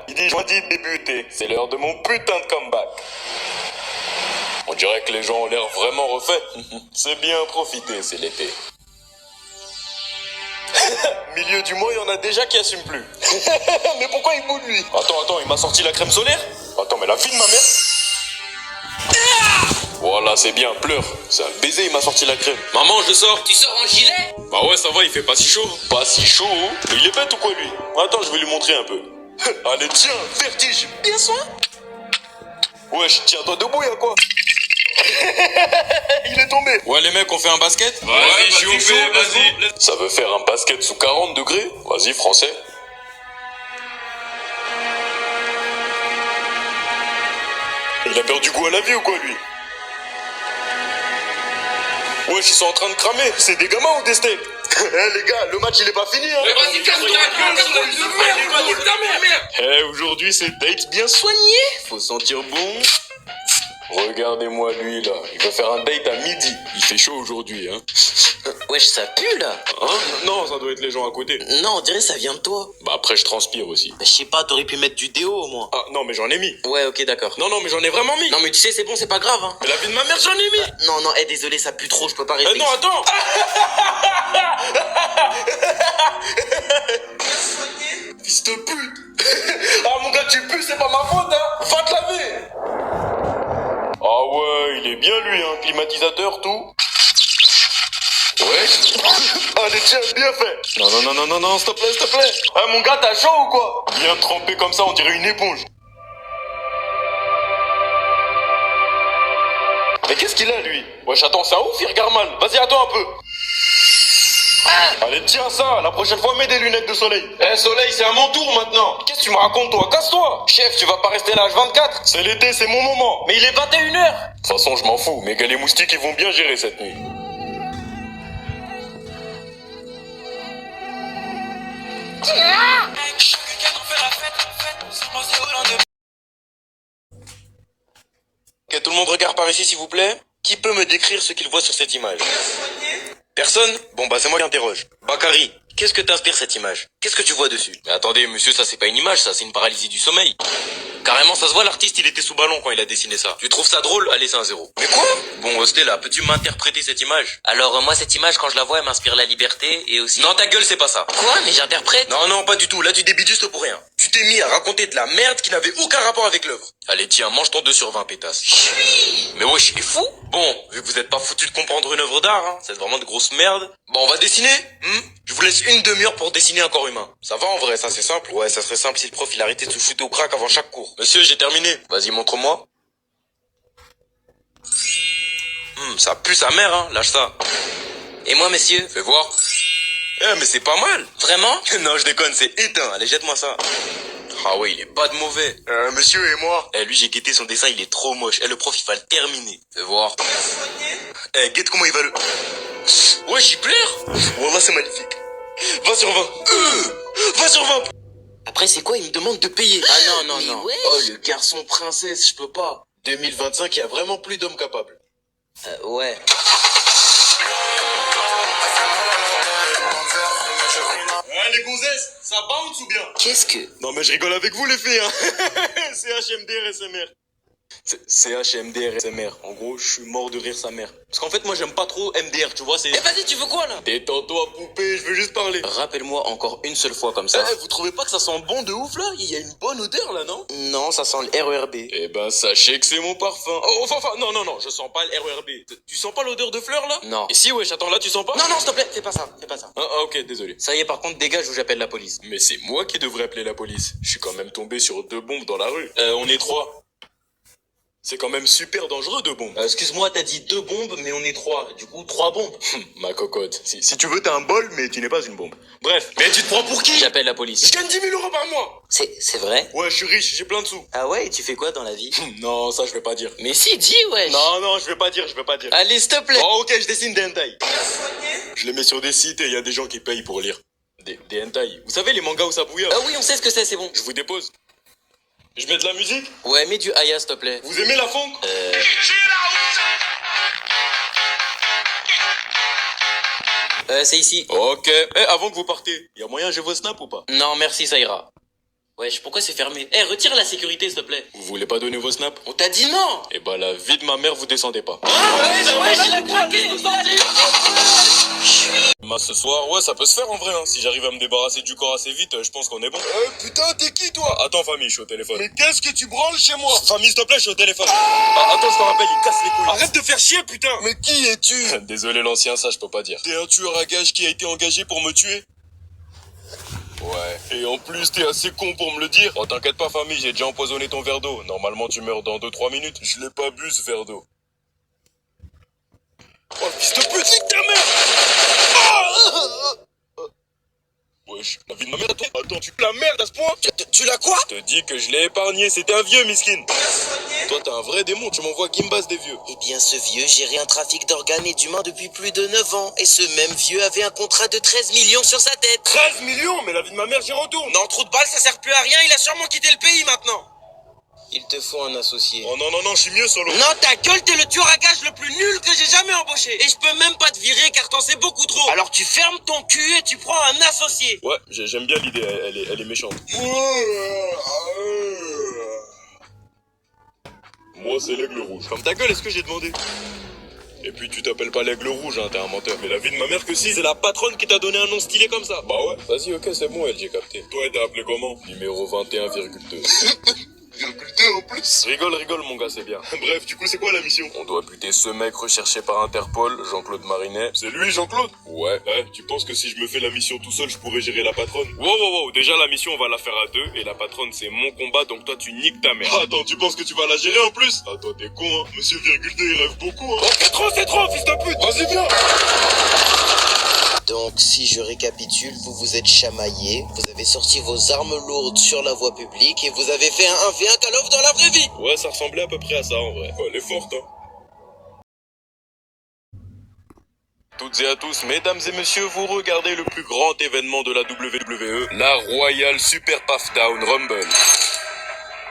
Il dit choisi de débuter, c'est l'heure de mon putain de comeback. On dirait que les gens ont l'air vraiment refaits. C'est bien profité, c'est l'été. Milieu du mois, il y en a déjà qui assument plus. Mais pourquoi il boude lui? Attends, il m'a sorti la crème solaire? Attends, mais la vie de ma mère? Voilà, c'est bien, pleure. C'est un baiser, il m'a sorti la crème. Maman, je sors. Tu sors en gilet? Bah ouais, ça va, il fait pas si chaud. Pas si chaud? Mais il est bête ou quoi lui? Attends, je vais lui montrer un peu. Allez, tiens, vertige. Bien soin. Wesh, tiens-toi debout, y'a quoi? Il est tombé. Ouais, les mecs, on fait un basket? Vas-y, je suis chaud, vas-y. Ça veut faire un basket sous 40 degrés? Vas-y, français. Il a perdu goût à la vie ou quoi, lui? Wesh, ils sont en train de cramer. C'est des gamins ou des steaks? Eh les gars, le match il est pas fini, hein. Mais vas-y, casse-toi la gueule, casse-toi la merde. Eh, aujourd'hui c'est date bien soigné. Faut sentir bon. Regardez-moi lui là, il va faire un date à midi. Il fait chaud aujourd'hui, hein. Wesh, ça pue là. Hein? Non, ça doit être les gens à côté. Non, on dirait ça vient de toi. Bah après je transpire aussi. Bah, je sais pas, t'aurais pu mettre du déo au moins. Ah non mais j'en ai mis. Ouais, ok, d'accord. Non mais j'en ai vraiment mis. Non, mais tu sais, c'est bon, c'est pas grave, hein. Mais la vie de ma mère j'en ai mis. Non, désolé, ça pue trop, je peux pas rester. Non attends. Fils de pute. Ah mon gars tu pues, c'est pas ma faute, hein. Va te laver. Ah ouais, il est bien lui, hein. Climatisateur, tout. Ouais. Allez, tiens, bien fait. Non, s'il te plaît. Ah, mon gars, t'as chaud ou quoi? Bien trempé comme ça, on dirait une éponge. Mais qu'est-ce qu'il a, lui? Wesh, attends, c'est un ouf, il regarde mal. Vas-y, attends un peu. Allez, tiens ça, la prochaine fois, mets des lunettes de soleil. Eh, soleil, c'est à mon tour maintenant. Qu'est-ce que tu me racontes, toi? Casse-toi. Chef, tu vas pas rester là H24. C'est l'été, c'est mon moment. Mais il est 21h. De toute façon, je m'en fous. Mes gars, les moustiques, ils vont bien gérer cette nuit. Ok, tout le monde regarde par ici, s'il vous plaît. Qui peut me décrire ce qu'il voit sur cette image? Personne? Bon bah c'est moi qui interroge. Bakary, qu'est-ce que t'inspire cette image? Qu'est-ce que tu vois dessus? Mais attendez, monsieur, ça c'est pas une image, ça c'est une paralysie du sommeil. Carrément, ça se voit, l'artiste il était sous ballon quand il a dessiné ça. Tu trouves ça drôle? Allez, c'est un 0. Mais quoi? Bon, Stella, peux-tu m'interpréter cette image? Alors, moi, cette image, quand je la vois, elle m'inspire la liberté et aussi... Non, ta gueule, c'est pas ça. Quoi? Mais j'interprète? Non, pas du tout, là tu débites juste pour rien. Tu t'es mis à raconter de la merde qui n'avait aucun rapport avec l'œuvre. Allez, tiens, mange ton 2 sur 20, pétasse. Mais wesh, il est fou. Bon, vu que vous êtes pas foutu de comprendre une œuvre d'art, hein, c'est vraiment de grosses merdes. Bon, on va dessiner, Je vous laisse une demi-heure pour dessiner un corps humain. Ça va en vrai, ça c'est simple? Ouais, ça serait simple si le prof il arrêtait de se shooter au crack avant chaque cours. Monsieur, j'ai terminé. Vas-y, montre-moi. Ça pue sa mère, hein, lâche ça. Et moi, messieurs? Fais voir. Eh, mais c'est pas mal. Vraiment? Non, je déconne, c'est éteint. Allez, jette-moi ça. Ah ouais, il est pas de mauvais. Monsieur et moi. Eh, lui, j'ai guetté son dessin, il est trop moche. Eh, le prof, il va le terminer. Fais voir. Eh, guette comment il va le... Ouais, j'y pleure. Wallah, c'est magnifique. 20 sur 20. 20 sur 20. Après, c'est quoi? Il me demande de payer. Ah non. Ouais. Oh, le garçon princesse, je peux pas. 2025, il y a vraiment plus d'hommes capables. Ouais. Ouais, les gonzesses, ça bounce ou bien? Qu'est-ce que... Non, mais je rigole avec vous, les filles, hein. C'est HMDR SMR. C'est HMDR SMR. En gros, je suis mort de rire sa mère. Parce qu'en fait, moi, j'aime pas trop MDR, tu vois, c'est... Eh, vas-y, tu veux quoi, là? Détends-toi, poupée, je veux juste parler. Rappelle-moi encore une seule fois comme ça. Vous trouvez pas que ça sent bon de ouf, là? Il y a une bonne odeur, là, non? Non, ça sent le RERB. Eh ben, sachez que c'est mon parfum. Oh, enfin, non, je sens pas le RERB. Tu sens pas l'odeur de fleurs, là? Non. Et si, wesh, attends, là, tu sens pas? Non, s'il te plaît, fais pas ça. Ah, ok, désolé. Ça y est, par contre, dégage ou j'appelle la police. Mais c'est moi qui devrais appeler la police. Je suis quand même tombé sur 2 bombes dans la rue. On est 3. C'est quand même super dangereux, 2 bombes. Excuse-moi, t'as dit 2 bombes, mais on est 3. Du coup, 3 bombes. Ma cocotte. Si tu veux, t'as un bol, mais tu n'es pas une bombe. Bref. Mais tu te prends pour qui? J'appelle la police. Je gagne 10 000 euros par mois. C'est vrai? Ouais, je suis riche, j'ai plein de sous. Ah ouais, et tu fais quoi dans la vie? Non, ça, je vais pas dire. Mais si, dis, wesh. Non, je vais pas dire. Allez, s'il te plaît. Oh, ok, je dessine des hentai. Je les mets sur des sites et il y a des gens qui payent pour lire. Des hentai. Vous savez, les mangas où ça bouillonne? Ah oui, on sait ce que c'est bon. Je vous dépose. Je mets de la musique? Ouais, mets du Aya, s'il te plaît. Vous aimez la funk? C'est ici. Ok. Avant que vous partez, y a moyen j'ai vos snaps ou pas? Non, merci, ça ira. Wesh, pourquoi c'est fermé? Eh, retire la sécurité, s'il te plaît. Vous voulez pas donner vos snaps? On t'a dit non. Eh bah la vie de ma mère, vous descendez pas. Wesh, il a craqué. Ce soir, ouais, ça peut se faire en vrai, hein. Si j'arrive à me débarrasser du corps assez vite, je pense qu'on est bon. Putain, t'es qui, toi? Attends, famille, je suis au téléphone. Mais qu'est-ce que tu branles chez moi? Famille, s'il te plaît, je suis au téléphone. Attends, je te rappelle, il casse les couilles. Arrête de faire chier, putain! Mais qui es-tu? Désolé, l'ancien, ça, je peux pas dire. T'es un tueur à gages qui a été engagé pour me tuer? Ouais. Et en plus, t'es assez con pour me le dire. Oh, t'inquiète pas, famille, j'ai déjà empoisonné ton verre d'eau. Normalement, tu meurs dans 2-3 minutes. Je l'ai pas bu, ce verre d'eau. Oh, fils de pute, nique ta mère! Wesh, la vie de ma mère, toi. Attends, tu la merde à ce point? Tu l'as quoi? Je te dis que je l'ai épargné, c'était un vieux, miskin. Toi, t'es un vrai démon, tu m'envoies Gimbas des vieux. Eh bien, ce vieux gérait un trafic d'organes et d'humains depuis plus de 9 ans. Et ce même vieux avait un contrat de 13 millions sur sa tête. 13 millions? Mais la vie de ma mère, j'y retourne! Non, trou de balle, ça sert plus à rien, il a sûrement quitté le pays maintenant. Il te faut un associé. Oh non, non, non, je suis mieux solo. Non, ta gueule, t'es le tueur à gages le plus nul que j'ai jamais embauché. Et je peux même pas te virer car t'en sais beaucoup trop. Alors tu fermes ton cul et tu prends un associé. Ouais, j'aime bien l'idée, elle est méchante. Moi, c'est l'aigle rouge. Comme ta gueule, est-ce que j'ai demandé? Et puis tu t'appelles pas l'aigle rouge, hein, t'es un menteur. Mais la vie de ma mère que si, c'est la patronne qui t'a donné un nom stylé comme ça. Bah ouais. Vas-y, ok, c'est bon, elle, j'ai capté. Toi, t'as appelé comment? Numéro 21,2. Virgule en plus. Rigole, mon gars, c'est bien. Bref, du coup, c'est quoi la mission? On doit buter ce mec recherché par Interpol, Jean-Claude Marinet. C'est lui, Jean-Claude? Ouais. Tu penses que si je me fais la mission tout seul, je pourrais gérer la patronne? Wow, déjà la mission, on va la faire à deux, et la patronne, c'est mon combat, donc toi, tu niques ta mère. Attends, tu penses que tu vas la gérer en plus? Attends, t'es con, hein. Monsieur Virgule 2, il rêve beaucoup, hein. Oh, c'est trop, fils de pute. Vas-y, viens. Donc, si je récapitule, vous vous êtes chamaillés, vous avez sorti vos armes lourdes sur la voie publique et vous avez fait un 1v1 Call of dans la vraie vie. Ouais, ça ressemblait à peu près à ça, en vrai. Oh, elle est forte, hein. Toutes et à tous, mesdames et messieurs, vous regardez le plus grand événement de la WWE, la Royal Super Puffdown Rumble.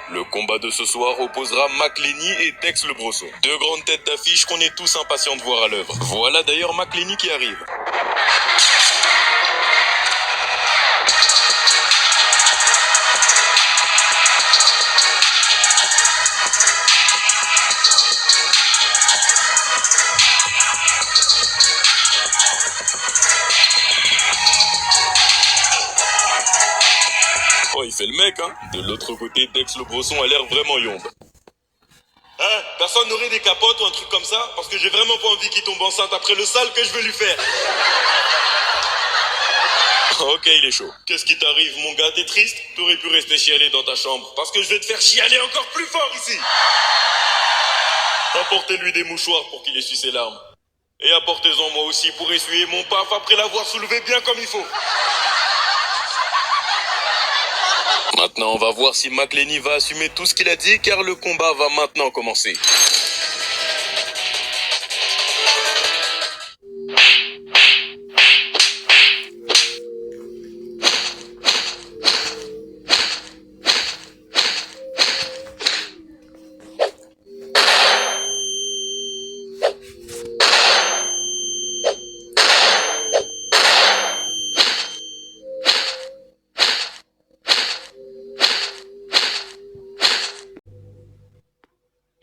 Le combat de ce soir opposera McLenny et Dex le Brosson. Deux grandes têtes d'affiche qu'on est tous impatients de voir à l'œuvre. Voilà d'ailleurs McLenny qui arrive. Oh, il fait le mec, hein. De l'autre côté, Dex le Brosson a l'air vraiment yombe. Hein? Personne n'aurait des capotes ou un truc comme ça? Parce que j'ai vraiment pas envie qu'il tombe enceinte après le sale que je veux lui faire. Ok, il est chaud. Qu'est-ce qui t'arrive, mon gars? T'es triste? T'aurais pu rester chialer dans ta chambre. Parce que je vais te faire chialer encore plus fort ici. Apportez-lui des mouchoirs pour qu'il essuie ses larmes. Et apportez-en moi aussi pour essuyer mon paf après l'avoir soulevé bien comme il faut. Maintenant, on va voir si McLenny va assumer tout ce qu'il a dit, car le combat va maintenant commencer.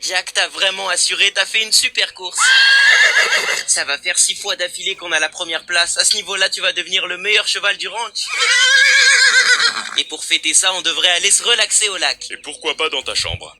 Jack, t'as vraiment assuré, t'as fait une super course. Ça va faire 6 fois d'affilée qu'on a la première place. À ce niveau-là, tu vas devenir le meilleur cheval du ranch. Et pour fêter ça, on devrait aller se relaxer au lac. Et pourquoi pas dans ta chambre?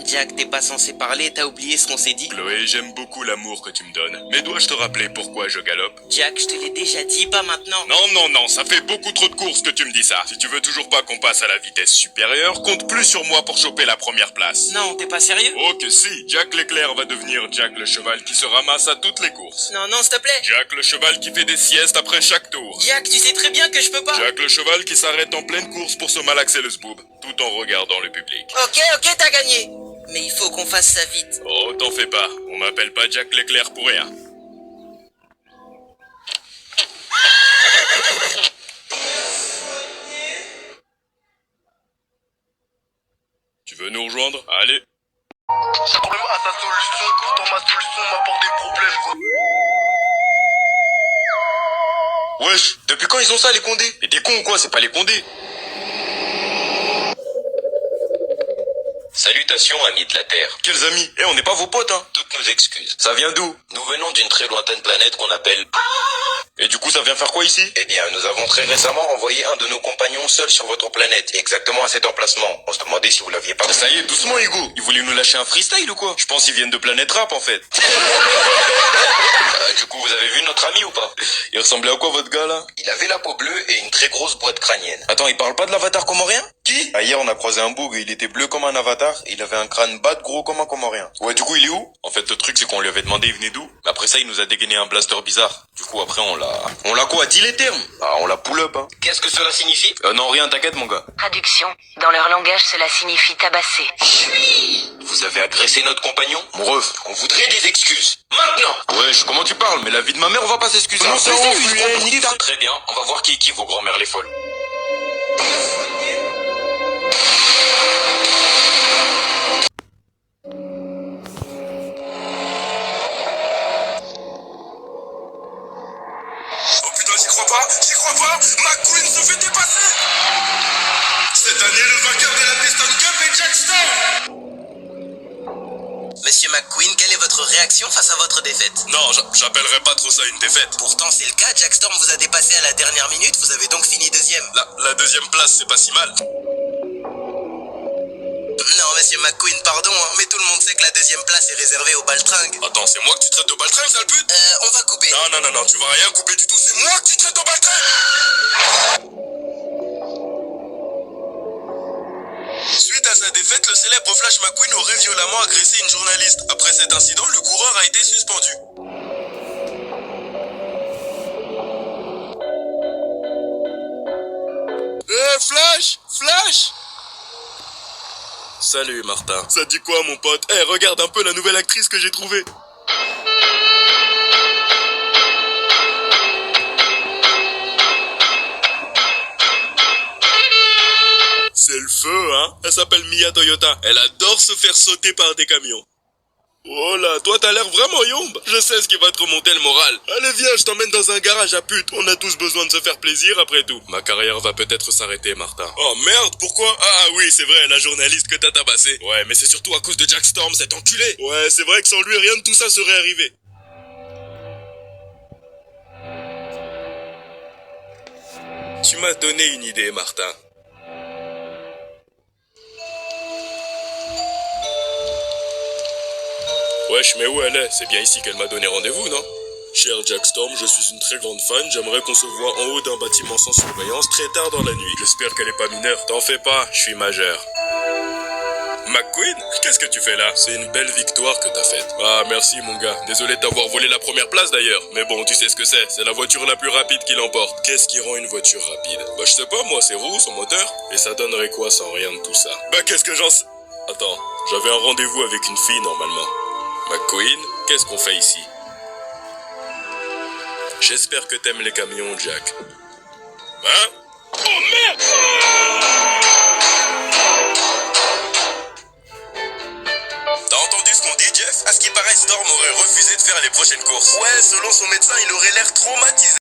Jack, t'es pas censé parler, t'as oublié ce qu'on s'est dit. Chloé, j'aime beaucoup l'amour que tu me donnes. Mais dois-je te rappeler pourquoi je galope? Jack, je te l'ai déjà dit, pas maintenant. Non, ça fait beaucoup trop de courses que tu me dis ça. Si tu veux toujours pas qu'on passe à la vitesse supérieure, compte plus sur moi pour choper la première place. Non, t'es pas sérieux? Oh que si, Jack l'éclair va devenir Jack le cheval qui se ramasse à toutes les courses. Non, s'il te plaît. Jack le cheval qui fait des siestes après chaque tour. Jack, tu sais très bien que je peux pas. Jack le cheval qui s'arrête en pleine course pour se malaxer le zboob, tout en regardant le public. Ok, t'as gagné. Mais il faut qu'on fasse ça vite. Oh, t'en fais pas, on m'appelle pas Jack l'éclair pour rien. Tu veux nous rejoindre? Allez. Problème à sa solution, pourtant ma solution m'apporte des problèmes. Wesh, depuis quand ils ont ça les Condés? Mais t'es con ou quoi? C'est pas les Condés. Salutations amis de la Terre. Quels amis? On n'est pas vos potes, hein. Toutes nos excuses. Ça vient d'où? Nous venons d'une très lointaine planète qu'on appelle... Et du coup, ça vient faire quoi ici? Eh bien, nous avons très récemment envoyé un de nos compagnons seul sur votre planète, exactement à cet emplacement. On se demandait si vous l'aviez pas... Ça y est, doucement Hugo. Ils voulaient nous lâcher un freestyle ou quoi? Je pense qu'ils viennent de Planète Rap en fait. Du coup, vous avez vu notre ami ou pas? Il ressemblait à quoi votre gars là? Il avait la peau bleue et une très grosse boîte crânienne. Attends, il parle pas de l'avatar comorien? Qui? Ah, hier on a croisé un boug, il était bleu comme un avatar, et il avait un crâne bas de gros comme un comorien. Ouais, du coup il est où? En fait le truc c'est qu'on lui avait demandé il venait d'où. Après ça il nous a dégainé un blaster bizarre. Du coup après on l'a quoi? Dis les termes. Ah, on l'a pull up hein. Qu'est-ce que cela signifie? Non rien, t'inquiète mon gars. Traduction. Dans leur langage, cela signifie tabasser. Vous avez agressé notre compagnon? Mon ref, on voudrait des excuses. Maintenant! Wesh, comment tu parles? Mais la vie de ma mère, on va pas s'excuser. Non, c'est très bien, on va voir qui est qui, vos grand-mères les folles. Oh putain, j'y crois pas. McQueen se fait dépasser. Cette année, le vainqueur de la Piston Cup est Jack Storm. Monsieur McQueen, quelle est votre réaction face à votre défaite? Non, j'appellerais pas trop ça une défaite. Pourtant c'est le cas, Jack Storm vous a dépassé à la dernière minute, vous avez donc fini deuxième. La deuxième place, c'est pas si mal. Non, monsieur McQueen, pardon, hein, mais tout le monde sait que la deuxième place est réservée aux baltringues. Attends, c'est moi que tu traites de baltringue, sale pute? On va couper. Non, tu vas rien couper du tout. C'est moi que tu traites de baltringue. Suite à sa défaite, le célèbre Flash McQueen aurait violemment agressé une journaliste. Après cet incident, le coureur a été suspendu. Flash! Salut Martin. Ça dit quoi mon pote? Regarde un peu la nouvelle actrice que j'ai trouvée. C'est le feu, hein? Elle s'appelle Mia Toyota. Elle adore se faire sauter par des camions. Oh là, toi t'as l'air vraiment yombe. Je sais ce qui va te remonter le moral. Allez viens, je t'emmène dans un garage à pute. On a tous besoin de se faire plaisir après tout. Ma carrière va peut-être s'arrêter, Martin. Oh merde, pourquoi? Ah oui, c'est vrai, la journaliste que t'as tabassée. Ouais, mais c'est surtout à cause de Jack Storm, cet enculé. Ouais, c'est vrai que sans lui, rien de tout ça serait arrivé. Tu m'as donné une idée, Martin. Wesh, mais où elle est? C'est bien ici qu'elle m'a donné rendez-vous, non? Cher Jack Storm, je suis une très grande fan. J'aimerais qu'on se voit en haut d'un bâtiment sans surveillance très tard dans la nuit. J'espère qu'elle est pas mineure. T'en fais pas, je suis majeur. McQueen, qu'est-ce que tu fais là? C'est une belle victoire que t'as faite. Ah, merci mon gars. Désolé de t'avoir volé la première place d'ailleurs. Mais bon, tu sais ce que c'est. C'est la voiture la plus rapide qui l'emporte. Qu'est-ce qui rend une voiture rapide? Bah, je sais pas, moi, ses roues, son moteur. Et ça donnerait quoi sans rien de tout ça? Bah, qu'est-ce que j'en sais? Attends, j'avais un rendez-vous avec une fille normalement. McQueen, qu'est-ce qu'on fait ici? J'espère que t'aimes les camions, Jack. Hein? Oh merde! T'as entendu ce qu'on dit, Jeff? À ce qui paraît, Storm aurait refusé de faire les prochaines courses. Ouais, selon son médecin, il aurait l'air traumatisé